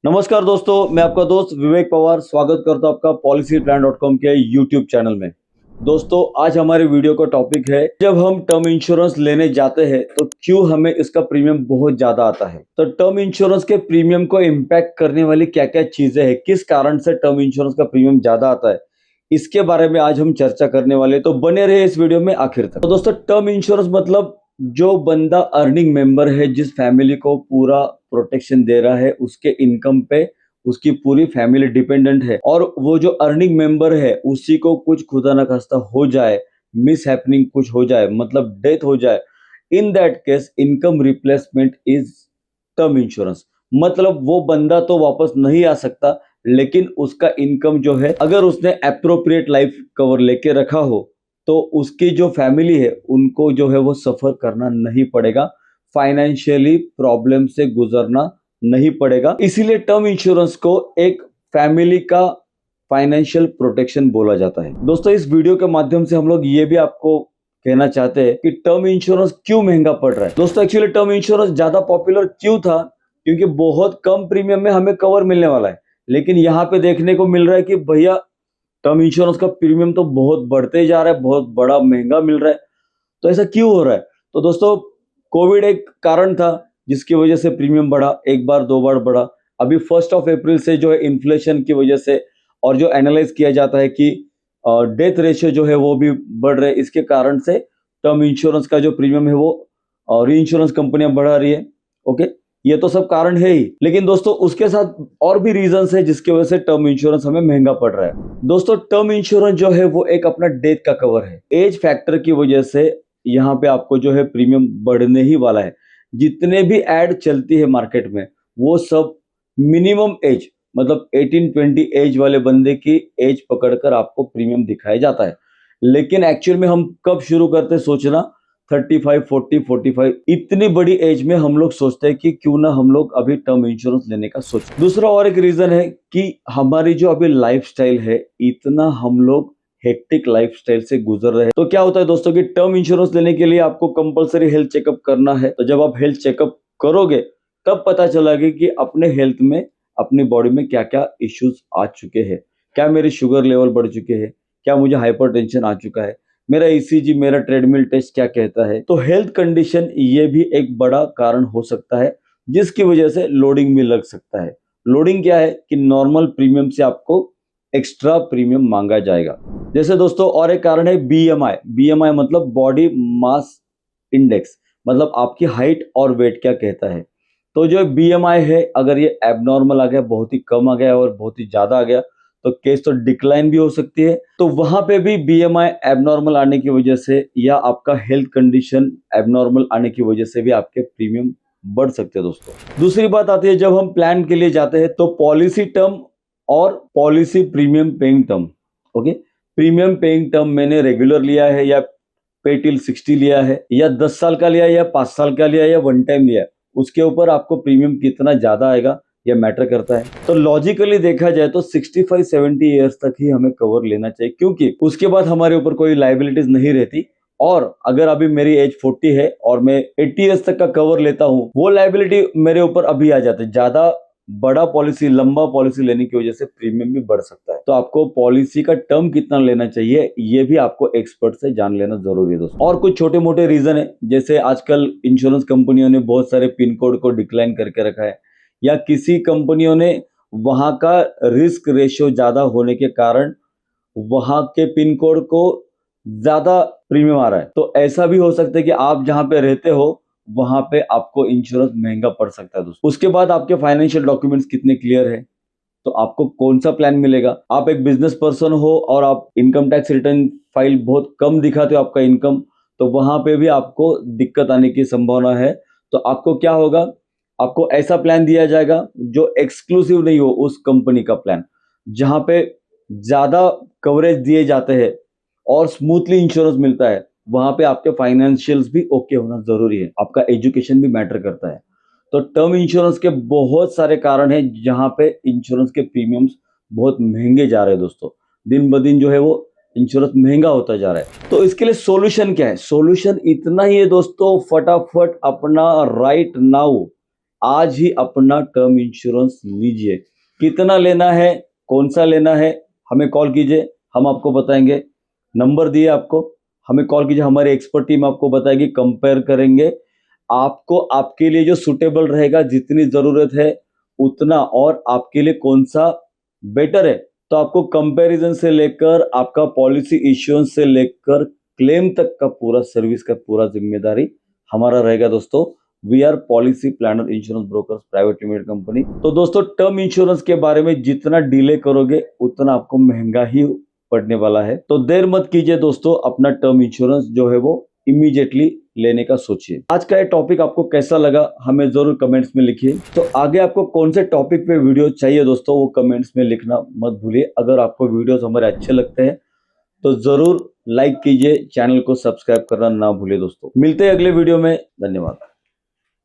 नमस्कार दोस्तों, मैं आपका दोस्त विवेक पवार स्वागत करता हूं आपका policyplan.com के यूट्यूब चैनल में। दोस्तों, आज हमारे वीडियो का टॉपिक है, जब हम टर्म इंश्योरेंस लेने जाते हैं तो क्यों हमें इसका प्रीमियम बहुत ज्यादा आता है। तो टर्म इंश्योरेंस के प्रीमियम को इम्पैक्ट करने वाली क्या क्या चीजें हैं, किस कारण से टर्म इंश्योरेंस का प्रीमियम ज्यादा आता है, इसके बारे में आज हम चर्चा करने वाले। तो बने रहे इस वीडियो में आखिर तक। तो दोस्तों, टर्म इंश्योरेंस मतलब जो बंदा अर्निंग मेंबर है, जिस फैमिली को पूरा प्रोटेक्शन दे रहा है, उसके इनकम पे उसकी पूरी फैमिली डिपेंडेंट है, और वो जो अर्निंग मेंबर है उसी को कुछ खुदा ना खास्ता हो जाए, मिस हैपनिंग कुछ हो जाए, मतलब डेथ हो जाए, in that case income replacement is term insurance. मतलब वो बंदा तो वापस नहीं आ सकता, लेकिन उसका इनकम जो है, अगर उसने एप्रोप्रिएट लाइफ कवर लेके रखा हो तो उसकी जो फैमिली है उनको जो है वो सफर करना नहीं पड़ेगा, फाइनेंशियली प्रॉब्लम से गुजरना नहीं पड़ेगा। इसीलिए टर्म इंश्योरेंस को एक फैमिली का फाइनेंशियल प्रोटेक्शन बोला जाता है। दोस्तों, इस वीडियो के माध्यम से हम लोग ये भी आपको कहना चाहते हैं कि टर्म इंश्योरेंस क्यों महंगा पड़ रहा है। दोस्तों, एक्चुअली टर्म इंश्योरेंस ज्यादा पॉपुलर क्यों था, क्योंकि बहुत कम प्रीमियम में हमें कवर मिलने वाला है। लेकिन यहाँ पे देखने को मिल रहा है कि भैया टर्म इंश्योरेंस का प्रीमियम तो बहुत बढ़ते जा रहा है, बहुत बड़ा महंगा मिल रहा है। तो ऐसा क्यों हो रहा है? तो दोस्तों, कोविड एक कारण था जिसकी वजह से प्रीमियम बढ़ा, एक बार दो बार बढ़ा। अभी 1 अप्रैल से जो है इन्फ्लेशन की वजह से, और जो एनालाइज किया जाता है कि डेथ रेशियो जो है वो भी बढ़ रहे, इसके कारण से टर्म इंश्योरेंस का जो प्रीमियम है वो री इंश्योरेंस कंपनियां बढ़ा रही है। ओके, ये तो सब कारण है ही, लेकिन दोस्तों उसके साथ और भी रीजंस है जिसकी वजह से टर्म इंश्योरेंस हमें महंगा पड़ रहा है। दोस्तों, टर्म इंश्योरेंस जो है वो एक अपना डेथ का कवर है। एज फैक्टर की वजह से यहाँ पे आपको जो है प्रीमियम बढ़ने ही वाला है। जितने भी एड चलती है मार्केट में, वो सब मिनिमम एज, मतलब 18-20 एज वाले बंदे की एज पकड़कर आपको प्रीमियम दिखाया जाता है। लेकिन एक्चुअल में हम कब शुरू करते हैं सोचना? 35, 40, 45, इतनी बड़ी एज में हम लोग सोचते हैं कि क्यों ना हम लोग अभी टर्म इंश्योरेंस लेने का सोचें। दूसरा और एक रीजन है कि हमारी जो अभी लाइफस्टाइल है, इतना हम लोग हेक्टिक लाइफस्टाइल से गुजर रहे हैं। तो क्या होता है दोस्तों कि टर्म इंश्योरेंस लेने के लिए आपको कंपलसरी हेल्थ चेकअप करना है। तो जब आप हेल्थ चेकअप करोगे तब पता चलेगा कि अपने हेल्थ में, अपनी बॉडी में क्या क्या इश्यूज आ चुके हैं। क्या मेरी शुगर लेवल बढ़ चुके हैं, क्या मुझे हाइपरटेंशन आ चुका है, मेरा ईसीजी, मेरा ट्रेडमिल टेस्ट क्या कहता है। तो हेल्थ कंडीशन ये भी एक बड़ा कारण हो सकता है जिसकी वजह से लोडिंग भी लग सकता है। लोडिंग क्या है कि नॉर्मल प्रीमियम से आपको एक्स्ट्रा प्रीमियम मांगा जाएगा। जैसे दोस्तों, और एक कारण है बीएमआई। बीएमआई मतलब बॉडी मास इंडेक्स, मतलब आपकी हाइट और वेट क्या कहता है। तो जो बीएमआई है, अगर ये एबनॉर्मल आ गया, बहुत ही कम आ गया और बहुत ही ज्यादा आ गया, तो केस तो डिक्लाइन भी हो सकती है। तो वहां पे भी बीएमआई एबनॉर्मल आने की वजह से, या आपका हेल्थ कंडीशन एबनॉर्मल आने की वजह से भी आपके प्रीमियम बढ़ सकते हैं। दोस्तों, दूसरी बात आती है, जब हम प्लान के लिए जाते हैं तो पॉलिसी टर्म और policy premium paying term. Okay, premium paying term मैंने रेगुलर लिया है, या पे टिल 60 लिया है, या 10 साल का लिया, या 5 साल का लिया, या वन टाइम लिया, उसके ऊपर आपको प्रीमियम कितना ज्यादा आएगा यह मैटर करता है। तो लॉजिकली देखा जाए तो 65-70 ईयर्स तक ही हमें कवर लेना चाहिए, क्योंकि उसके बाद हमारे ऊपर कोई लाइबिलिटीज नहीं रहती। और अगर अभी मेरी एज 40 है और मैं 80 ईयर्स तक का कवर लेता हूं, वो लाइबिलिटी मेरे ऊपर अभी आ जाती है। ज्यादा बड़ा पॉलिसी, लंबा पॉलिसी लेने की वजह से प्रीमियम भी बढ़ सकता है। तो आपको पॉलिसी का टर्म कितना लेना चाहिए, ये भी आपको एक्सपर्ट से जान लेना जरूरी है दोस्तों। और कुछ छोटे मोटे रीजन है, जैसे आजकल इंश्योरेंस कंपनियों ने बहुत सारे पिन कोड को डिक्लाइन करके रखा है, या किसी कंपनियों ने वहां का रिस्क रेशियो ज्यादा होने के कारण वहां के पिन कोड को ज्यादा प्रीमियम आ रहा है। तो ऐसा भी हो सकता है कि आप जहां पे रहते हो वहां पे आपको इंश्योरेंस महंगा पड़ सकता है दोस्तों। उसके बाद आपके फाइनेंशियल डॉक्यूमेंट्स कितने क्लियर है, तो आपको कौन सा प्लान मिलेगा। आप एक बिजनेस पर्सन हो और आप इनकम टैक्स रिटर्न फाइल बहुत कम दिखाते हो आपका इनकम, तो वहां पे भी आपको दिक्कत आने की संभावना है। तो आपको क्या होगा, आपको ऐसा प्लान दिया जाएगा जो एक्सक्लूसिव नहीं हो उस कंपनी का प्लान, जहां पे ज्यादा कवरेज दिए जाते हैं और स्मूथली इंश्योरेंस मिलता है। वहां पे आपके फाइनेंशियल्स भी ओके होना जरूरी है, आपका एजुकेशन भी मैटर करता है। तो टर्म इंश्योरेंस के बहुत सारे कारण हैं जहां पे इंश्योरेंस के प्रीमियम्स बहुत महंगे जा रहे हैं दोस्तों। दिन ब दिन जो है वो इंश्योरेंस महंगा होता जा रहा है। तो इसके लिए सॉल्यूशन क्या है? सॉल्यूशन इतना ही है दोस्तों, फटाफट अपना राइट नाउ आज ही अपना टर्म इंश्योरेंस लीजिए। कितना लेना है, कौन सा लेना है, हमें कॉल कीजिए, हम आपको बताएंगे। नंबर दिए आपको, हमें कॉल कीजिए, हमारी एक्सपर्ट टीम आपको बताएगी, कंपेयर करेंगे आपको, आपके लिए जो सुटेबल रहेगा, जितनी जरूरत है उतना, और आपके लिए कौन सा बेटर है। तो आपको कंपैरिजन से लेकर आपका पॉलिसी इश्योरेंस से लेकर क्लेम तक का पूरा सर्विस का पूरा जिम्मेदारी हमारा रहेगा दोस्तों। We are policy planner insurance brokers private limited company. तो दोस्तों, टर्म इंश्योरेंस के बारे में जितना डिले करोगे उतना आपको महंगा ही पड़ने वाला है। तो देर मत कीजिए दोस्तों, अपना टर्म इंश्योरेंस जो है वो इमीडिएटली लेने का सोचिए। आज का ये टॉपिक आपको कैसा लगा हमें जरूर कमेंट्स में लिखिए। तो आगे आपको कौन से टॉपिक पे वीडियो चाहिए दोस्तों, वो कमेंट्स में लिखना मत भूलिए। अगर आपको वीडियोस हमारे अच्छे लगते हैं तो जरूर लाइक कीजिए, चैनल को सब्सक्राइब करना ना भूलिए दोस्तों। मिलते हैं अगले वीडियो में, धन्यवाद।